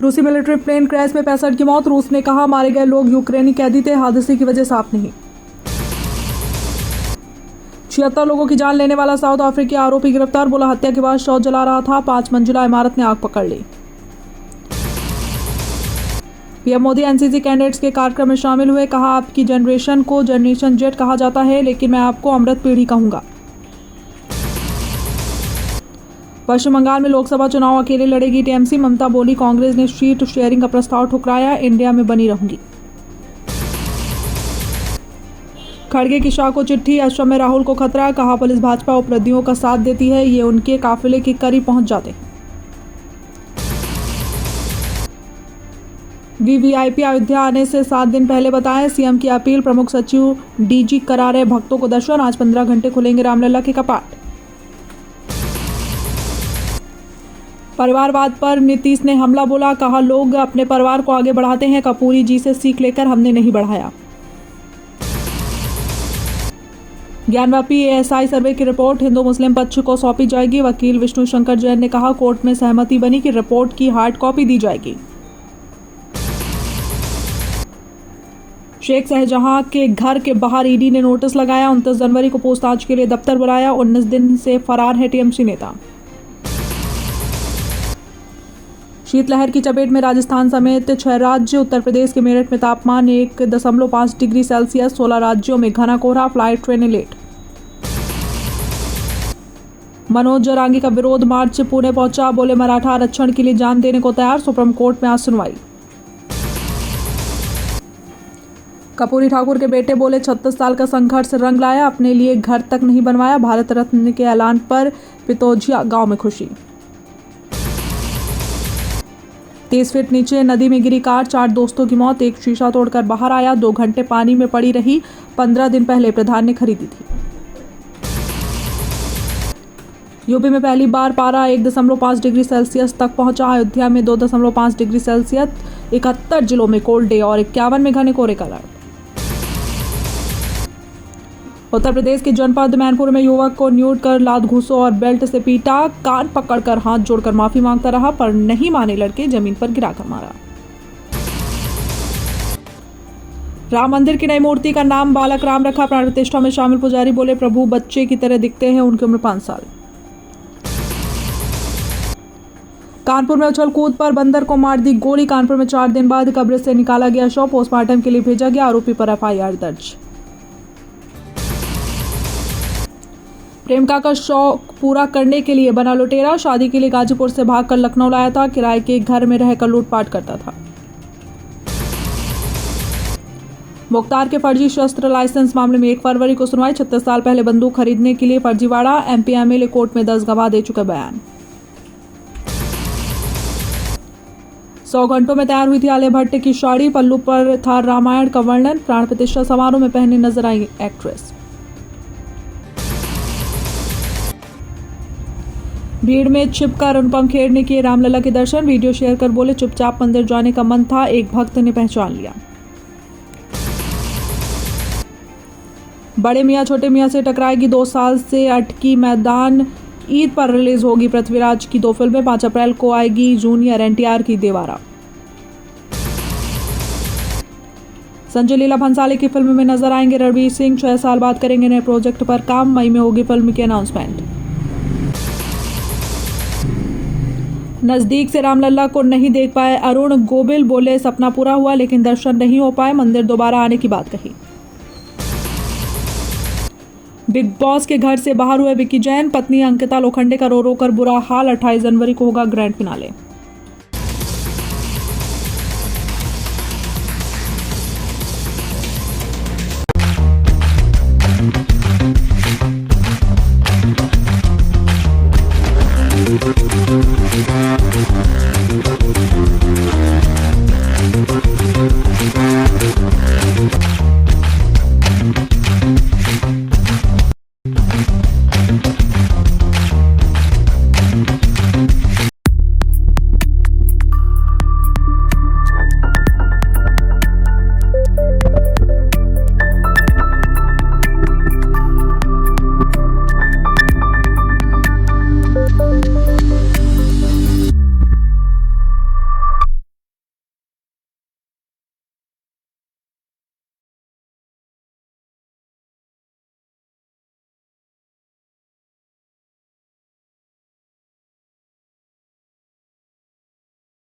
रूसी military plane crash में 65 की मौत। रूस ने कहा मारे गए लोग यूक्रेनी कैदी थे, हादसे की वजह साफ नहीं। 76 लोगों की जान लेने वाला साउथ अफ्रीकी आरोपी गिरफ्तार। बोला हत्या के बाद शव जला रहा था। 5 मंजिला इमारत ने आग पकड़ ली। पीएम मोदी एनसीसी कैडेट्स के कार्यक्रम में शामिल हुए। कहा आपकी जनरेशन को जनरेशन जेट कहा जाता है, लेकिन मैं आपको अमृत पीढ़ी कहूंगा। पश्चिम बंगाल में लोकसभा चुनाव अकेले लड़ेगी टीएमसी। ममता बोली कांग्रेस ने सीट शेयरिंग का प्रस्ताव ठुकराया, इंडिया में बनी रहूंगी। खड़गे की शाह को चिट्ठी, असम में राहुल को खतरा। कहा पुलिस भाजपा उपलब्धियों का साथ देती है, ये उनके काफिले के करीब पहुंच जाते हैं। वीवीआईपी अयोध्या आने से 7 दिन पहले बताएं, सीएम की अपील। प्रमुख सचिव डीजी करा रहे भक्तों को दर्शन। आज 15 घंटे खुलेंगे रामलला के कपाट। परिवारवाद पर नीतीश ने हमला बोला। कहा लोग अपने परिवार को आगे बढ़ाते हैं, कपूरी जी से सीख लेकर हमने नहीं बढ़ाया। ज्ञानव्यापी एएसआई सर्वे की रिपोर्ट हिंदू मुस्लिम पक्ष को सौंपी जाएगी। वकील विष्णु शंकर जैन ने कहा कोर्ट में सहमति बनी कि रिपोर्ट की हार्ड कॉपी दी जाएगी। शेख शाहजहां के घर के बाहर ईडी ने नोटिस लगाया। 29 जनवरी को पूछताछ के लिए दफ्तर बुलाया। 19 दिन से फरार है टीएमसी नेता। शीतलहर की चपेट में राजस्थान समेत 6 राज्य। उत्तर प्रदेश के मेरठ में तापमान 1.5 डिग्री सेल्सियस। 16 राज्यों में घना कोहरा, फ्लाइट ट्रेनें लेट। मनोज जरांगी का विरोध मार्च पुणे पहुंचा। बोले मराठा आरक्षण के लिए जान देने को तैयार। सुप्रीम कोर्ट में आज सुनवाई। कपूरी ठाकुर के बेटे बोले 36 साल का संघर्ष रंग लाया, अपने लिए घर तक नहीं बनवाया। भारत रत्न के ऐलान पर पितौजिया गांव में खुशी। 30 फीट नीचे नदी में गिरी कार, 4 दोस्तों की मौत। एक शीशा तोड़कर बाहर आया, 2 घंटे पानी में पड़ी रही। 15 दिन पहले प्रधान ने खरीदी थी। यूपी में पहली बार पारा 1.5 डिग्री सेल्सियस तक पहुंचा। अयोध्या में 2.5 डिग्री सेल्सियस। 71 जिलों में कोल्ड डे और 51 में घने कोहरे का अलर्ट। उत्तर प्रदेश के जनपद मैनपुर में युवक को न्यूड कर लात घूसों और बेल्ट से पीटा। कान पकड़कर हाथ जोड़कर माफी मांगता रहा, पर नहीं माने लड़के जमीन पर गिराकर मारा। राम मंदिर की नई मूर्ति का नाम बालक राम रखा। प्राण प्रतिष्ठा में शामिल पुजारी बोले प्रभु बच्चे की तरह दिखते हैं, उनकी उम्र 5 साल। कानपुर में उछल कूद पर बंदर को मार दी गोली। कानपुर में 4 दिन बाद कब्र से निकाला गया शव। पोस्टमार्टम के लिए भेजा गया। आरोपी पर एफआईआर दर्ज। प्रेमिका का शौक पूरा करने के लिए बना लुटेरा। शादी के लिए गाजीपुर से भागकर लखनऊ लाया था। किराए के घर में रहकर लूटपाट करता था। मुख्तार के फर्जी शस्त्र लाइसेंस मामले में 1 फरवरी को सुनवाई। 36 साल पहले बंदूक खरीदने के लिए फर्जीवाड़ा। एमपी एमएलए कोर्ट में 10 गवाह दे चुके बयान। 100 घंटों में तैयार हुई थी आलिया भट्ट की साड़ी। पल्लू पर था रामायण का वर्णन। प्राण प्रतिष्ठा समारोह में पहने नजर आई एक्ट्रेस। भीड़ में छिपकर अनुपम खेर ने किए रामलला के दर्शन। वीडियो शेयर कर बोले चुपचाप मंदिर जाने का मन था, एक भक्त ने पहचान लिया। बड़े मियां छोटे मियां से टकराएगी 2 साल से अटकी मैदान। ईद पर रिलीज होगी पृथ्वीराज की 2 फिल्में। 5 अप्रैल को आएगी जूनियर एनटीआर की देवारा। संजय लीला भंसाली की फिल्म में नजर आएंगे रणवीर सिंह। 6 साल बाद करेंगे नए प्रोजेक्ट पर काम। मई में होगी फिल्म की अनाउंसमेंट। नजदीक से रामलला को नहीं देख पाए अरुण गोबिल। बोले सपना पूरा हुआ लेकिन दर्शन नहीं हो पाए, मंदिर दोबारा आने की बात कही। बिग बॉस के घर से बाहर हुए विक्की जैन। पत्नी अंकिता लोखंडे का रो रो कर बुरा हाल। 28 जनवरी को होगा ग्रैंड फिनाले।